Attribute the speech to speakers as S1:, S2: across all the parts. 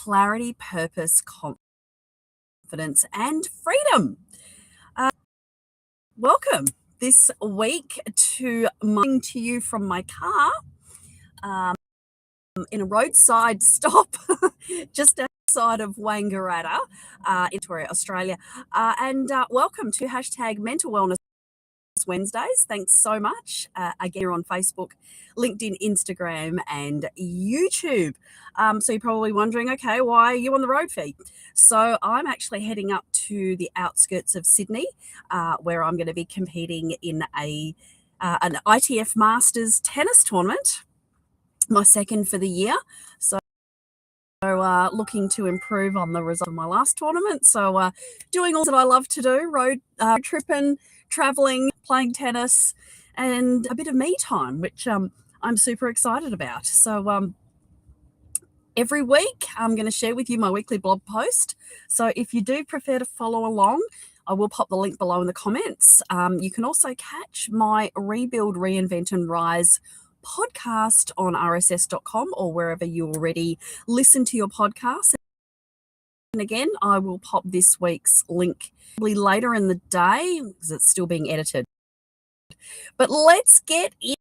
S1: clarity, purpose, confidence, and freedom. Welcome this week to you from my car in a roadside stop just outside of Wangaratta in Victoria, Australia. And welcome to #Mental Wellness Wednesdays. Thanks so much. Again, you're on Facebook, LinkedIn, Instagram, and YouTube. So you're probably wondering, okay, why are you on the road feed? So I'm actually heading up to the outskirts of Sydney, where I'm going to be competing in an ITF Masters tennis tournament, my second for the year. So looking to improve on the result of my last tournament. So doing all that I love to do, road tripping, traveling, playing tennis, and a bit of me time, which I'm super excited about. So every week I'm going to share with you my weekly blog post. So if you do prefer to follow along, I will pop the link below in the comments. You can also catch my Rebuild, Reinvent and Rise podcast on rss.com or wherever you already listen to your podcast. And again, I will pop this week's link probably later in the day because it's still being edited. But let's get into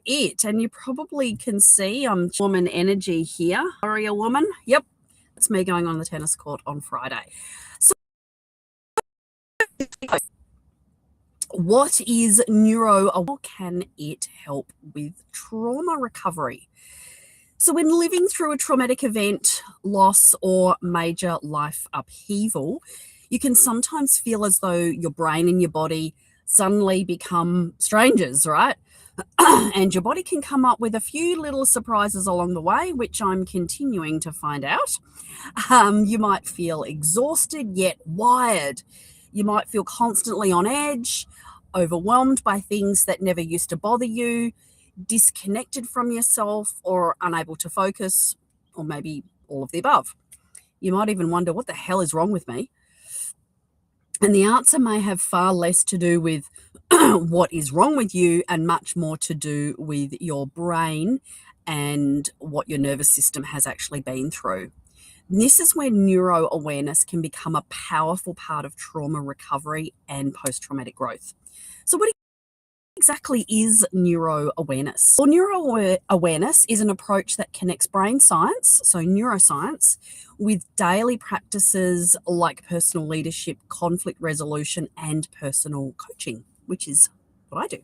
S1: it. And you probably can see I'm woman energy here. Warrior woman. Yep. That's me going on the tennis court on Friday. So what is NeuroAwareness? How can it help with trauma recovery? So when living through a traumatic event, loss, or major life upheaval, you can sometimes feel as though your brain and your body suddenly become strangers, right? And your body can come up with a few little surprises along the way, which I'm continuing to find out. You might feel exhausted yet wired. You might feel constantly on edge, overwhelmed by things that never used to bother you, disconnected from yourself or unable to focus, or maybe all of the above. You might even wonder, what the hell is wrong with me? And the answer may have far less to do with what is wrong with you and much more to do with your brain and what your nervous system has actually been through. And this is where NeuroAwareness can become a powerful part of trauma recovery and post-traumatic growth. So what exactly is NeuroAwareness? Well, NeuroAwareness is an approach that connects brain science, so neuroscience, with daily practices like personal leadership, conflict resolution, and personal coaching, which is what I do.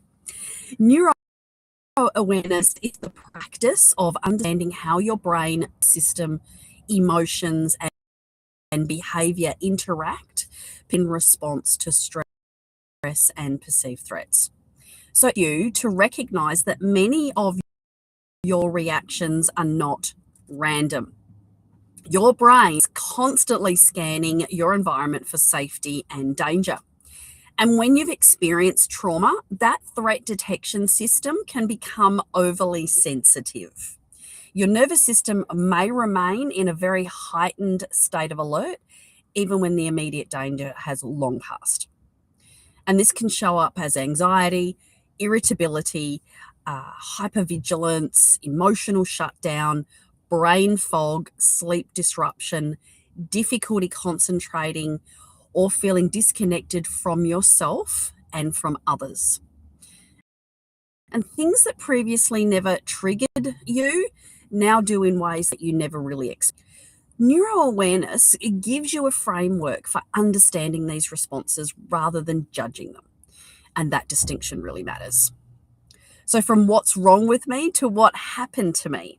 S1: NeuroAwareness is the practice of understanding how your brain, system, emotions, and behavior interact in response to stress and perceived threats. So you to recognize that many of your reactions are not random. Your brain is constantly scanning your environment for safety and danger. And when you've experienced trauma, that threat detection system can become overly sensitive. Your nervous system may remain in a very heightened state of alert, even when the immediate danger has long passed. And this can show up as anxiety, irritability, hypervigilance, emotional shutdown, brain fog, sleep disruption, difficulty concentrating, or feeling disconnected from yourself and from others. And things that previously never triggered you now do in ways that you never really expected. NeuroAwareness, it gives you a framework for understanding these responses rather than judging them. And that distinction really matters. So from what's wrong with me to what happened to me.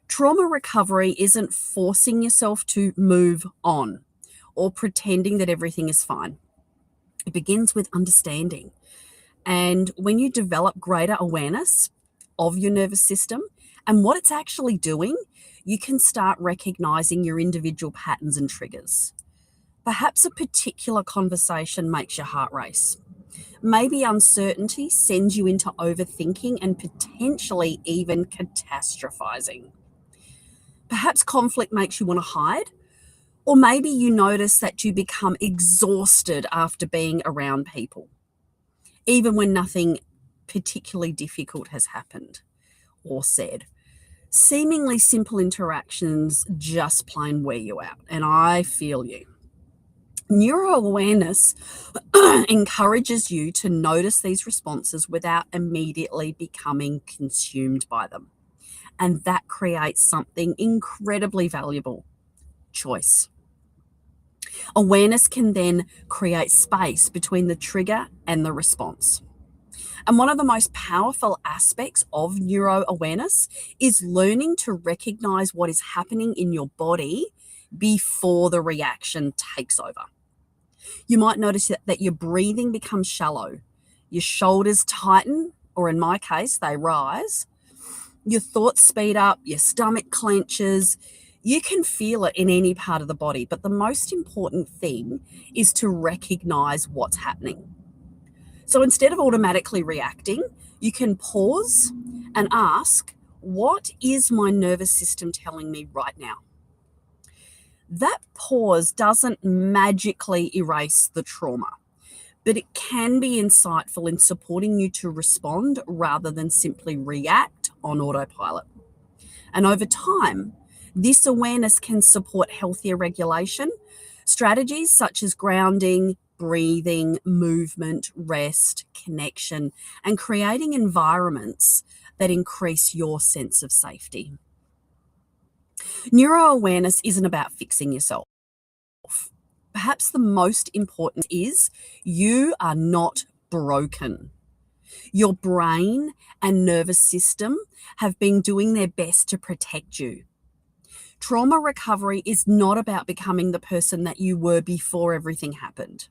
S1: Trauma recovery isn't forcing yourself to move on or pretending that everything is fine. It begins with understanding. And when you develop greater awareness of your nervous system and what it's actually doing, you can start recognizing your individual patterns and triggers. Perhaps a particular conversation makes your heart race. Maybe uncertainty sends you into overthinking and potentially even catastrophizing. Perhaps conflict makes you want to hide, or maybe you notice that you become exhausted after being around people, even when nothing particularly difficult has happened or said. Seemingly simple interactions just plain wear you out, and I feel you. NeuroAwareness encourages you to notice these responses without immediately becoming consumed by them. And that creates something incredibly valuable: choice. Awareness can then create space between the trigger and the response. And one of the most powerful aspects of neuroawareness is learning to recognize what is happening in your body before the reaction takes over. You might notice that your breathing becomes shallow, your shoulders tighten, or in my case, they rise, your thoughts speed up, your stomach clenches. You can feel it in any part of the body, but the most important thing is to recognize what's happening. So instead of automatically reacting, you can pause and ask, what is my nervous system telling me right now? That pause doesn't magically erase the trauma, but it can be insightful in supporting you to respond rather than simply react on autopilot. And over time, this awareness can support healthier regulation. Strategies such as grounding, breathing, movement, rest, connection, and creating environments that increase your sense of safety. Neuroawareness isn't about fixing yourself. Perhaps the most important is you are not broken. Your brain and nervous system have been doing their best to protect you. Trauma recovery is not about becoming the person that you were before everything happened.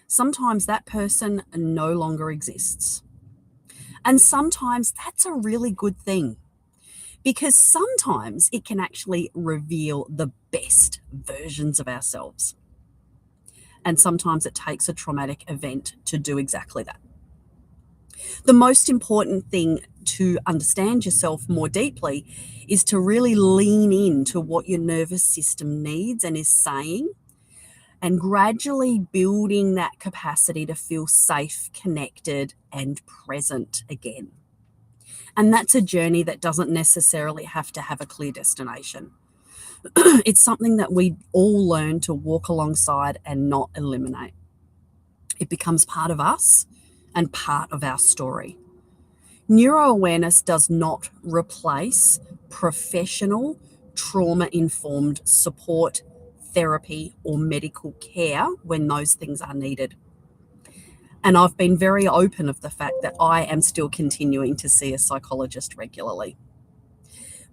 S1: Sometimes that person no longer exists. And sometimes that's a really good thing, because sometimes it can actually reveal the best versions of ourselves. And sometimes it takes a traumatic event to do exactly that. The most important thing to understand yourself more deeply is to really lean into what your nervous system needs and is saying, and gradually building that capacity to feel safe, connected, and present again. And that's a journey that doesn't necessarily have to have a clear destination. It's something that we all learn to walk alongside and not eliminate. It becomes part of us and part of our story. NeuroAwareness does not replace professional, trauma-informed support, therapy, or medical care when those things are needed. And I've been very open of the fact that I am still continuing to see a psychologist regularly.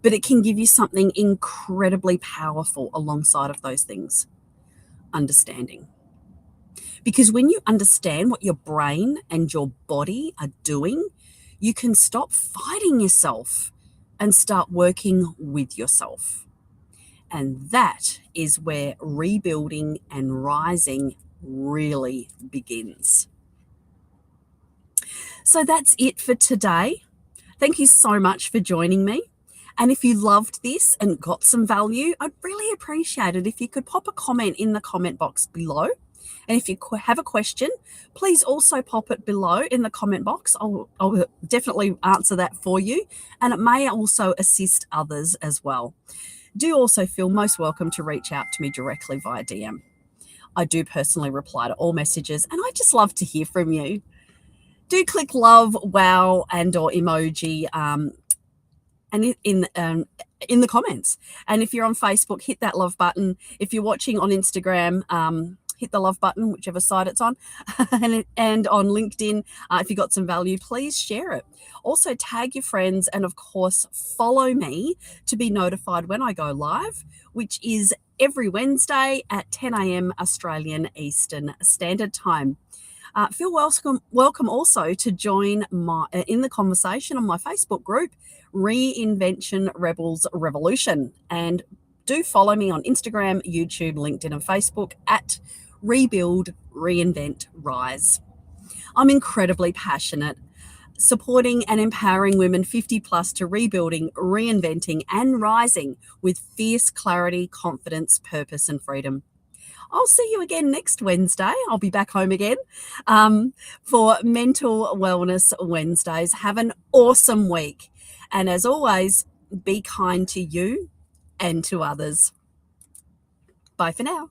S1: But it can give you something incredibly powerful alongside of those things: understanding. Because when you understand what your brain and your body are doing, you can stop fighting yourself and start working with yourself. And that is where rebuilding and rising really begins. So that's it for today. Thank you so much for joining me. And if you loved this and got some value, I'd really appreciate it if you could pop a comment in the comment box below. And if you have a question, please also pop it below in the comment box. I'll definitely answer that for you. And it may also assist others as well. Do also feel most welcome to reach out to me directly via DM. I do personally reply to all messages, and I just love to hear from you. Do click love, wow, and or emoji and in the comments. And if you're on Facebook, hit that love button. If you're watching on Instagram, hit the love button, whichever side it's on. and on LinkedIn, if you got some value, please share it. Also tag your friends, and of course, follow me to be notified when I go live, which is every Wednesday at 10 a.m. Australian Eastern Standard Time. Feel welcome also to join in the conversation on my Facebook group, Reinvention Rebels Revolution. And do follow me on Instagram, YouTube, LinkedIn, and Facebook at Rebuild, Reinvent, Rise. I'm incredibly passionate, supporting and empowering women 50 plus to rebuilding, reinventing, and rising with fierce clarity, confidence, purpose, and freedom. I'll see you again next Wednesday. I'll be back home again for Mental Wellness Wednesdays. Have an awesome week. And as always, Be kind to you and to others. Bye for now.